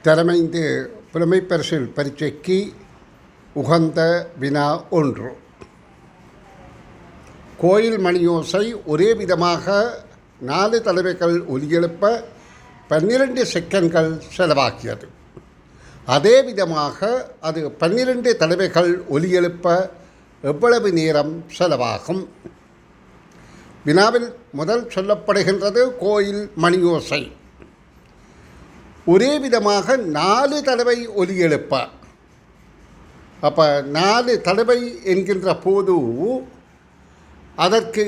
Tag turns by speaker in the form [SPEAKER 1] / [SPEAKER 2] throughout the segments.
[SPEAKER 1] தரமைந்து புலமைப்பரிசில் பரீட்சைக்கு உகந்த வினா 1. கோயில் மணியோசை ஒரே விதமாக 4 தடவைகள் ஒலியெழுப்ப 12 செகண்ட்கள் செலவாகியது. அதே விதமாக அது 12 தடவைகள் ஒலியெழுப்ப எவ்வளவு நேரம் செலவாகும்? வினாவில் முதல் சொல்லப்படுகின்றது கோயில் மணியோசை ஒரே விதமாக 4 தடவை ஒலி எழுப்ப. அப்போ 4 தடவை என்கின்ற போது அதற்கு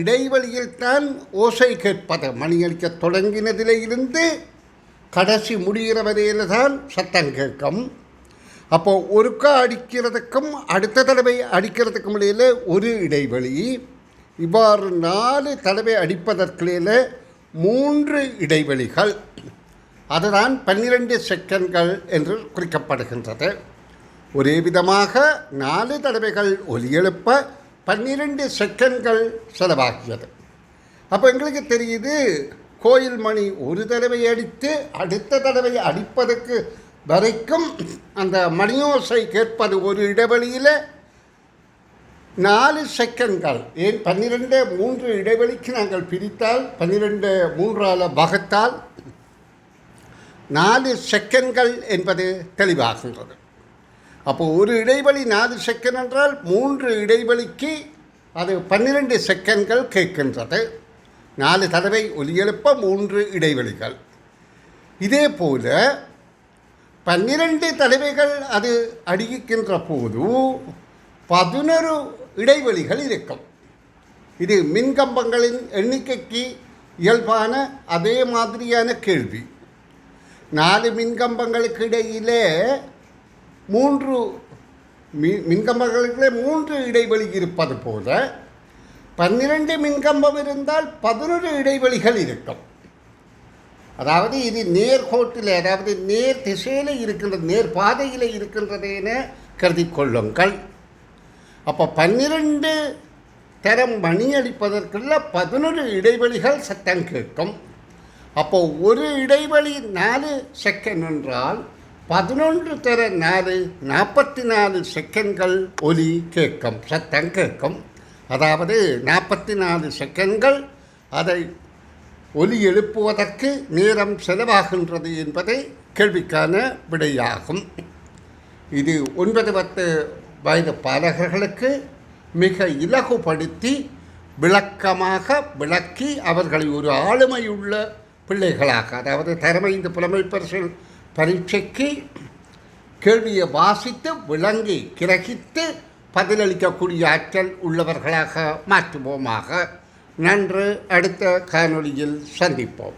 [SPEAKER 1] இடைவெளியில்தான் ஓசை கேட்பது. மணி அடிக்க தொடங்கினதிலிருந்து கடைசி முடிகிற வரையில் தான் சத்தம் கேட்கும். அப்போ ஒருக்கா அடிக்கிறதுக்கும் அடுத்த தடவை அடிக்கிறதுக்கும் இடையில் ஒரு இடைவெளி. இவ்வாறு 4 தடவை அடிப்பதற்கிடையில் 3 இடைவெளிகள், அதுதான் 12 செகண்ட்கள் என்று குறிக்கப்படுகின்றது. ஒரே விதமாக 4 தடவைகள் ஒலி எழுப்ப 12 செகண்ட்கள் செலவாகியது. அப்போ எங்களுக்கு தெரியுது, கோயில் மணி ஒரு தடவை அடித்து அடுத்த தடவை அடிப்பதற்கு வரைக்கும் அந்த மணியோசை கேட்பது ஒரு இடைவெளியில் 4 செகண்ட்கள். ஏன் 12 3 இடைவெளிக்கு நாங்கள் பிரித்தால் 12 3ஆல் வகுத்தால் 4 செகண்ட்கள் என்பது தெளிவாகின்றது. அப்போது ஒரு இடைவெளி 4 செகண்ட் என்றால் 3 இடைவெளிக்கு அது 12 செகண்ட்கள் கேட்கின்றது. 4 தடவை ஒலி எழுப்ப 3 இடைவெளிகள். இதே போல் 12 தடவைகள் அது அடிக்கின்ற போது 11 இடைவெளிகள் இருக்கும். இது மின்கம்பங்களின் எண்ணிக்கைக்கு இயல்பான அதே மாதிரியான கேள்வி. 4 மின்கம்பங்களுக்கு இடையிலே 3 மின்கம்பங்களுக்குள்ளே 3 இடைவெளி இருப்பது போல 12 மின்கம்பம் இருந்தால் 11 இடைவெளிகள் இருக்கும். அதாவது இது நேர்கோட்டில், அதாவது நேர் திசையில் இருக்கின்றது, நேர் பாதையில் இருக்கின்றது என கருதி கொள்ளுங்கள். அப்போ 12 தரம் மணி அடிப்பதற்குள்ள 11 இடைவெளிகள் சத்தம் கேட்கும். அப்போது ஒரு இடைவெளி 4 செகண்ட் என்றால் 11 தர 4 44 செகண்ட்கள் ஒலி கேட்கும், சத்தம் கேட்கும். அதாவது 44 செகண்ட்கள் அதை ஒலி எழுப்புவதற்கு நேரம் செலவாகின்றது என்பதை கேள்விக்கான விடையாகும். இது 9-10 வயது பாலகர்களுக்கு மிக இலகுபடுத்தி விளக்கமாக விளக்கி அவர்களை ஒரு ஆளுமையுள்ள பிள்ளைகளாக, அதாவது தரமைந்து புலமைப்பரிசில் பரீட்சைக்கு கேள்வியை வாசித்து விளங்கி கிரகித்து பதிலளிக்கக்கூடிய ஆற்றல் உள்ளவர்களாக மாற்றுவோமாக. நன்று. அடுத்த காணொளியில் சந்திப்போம்.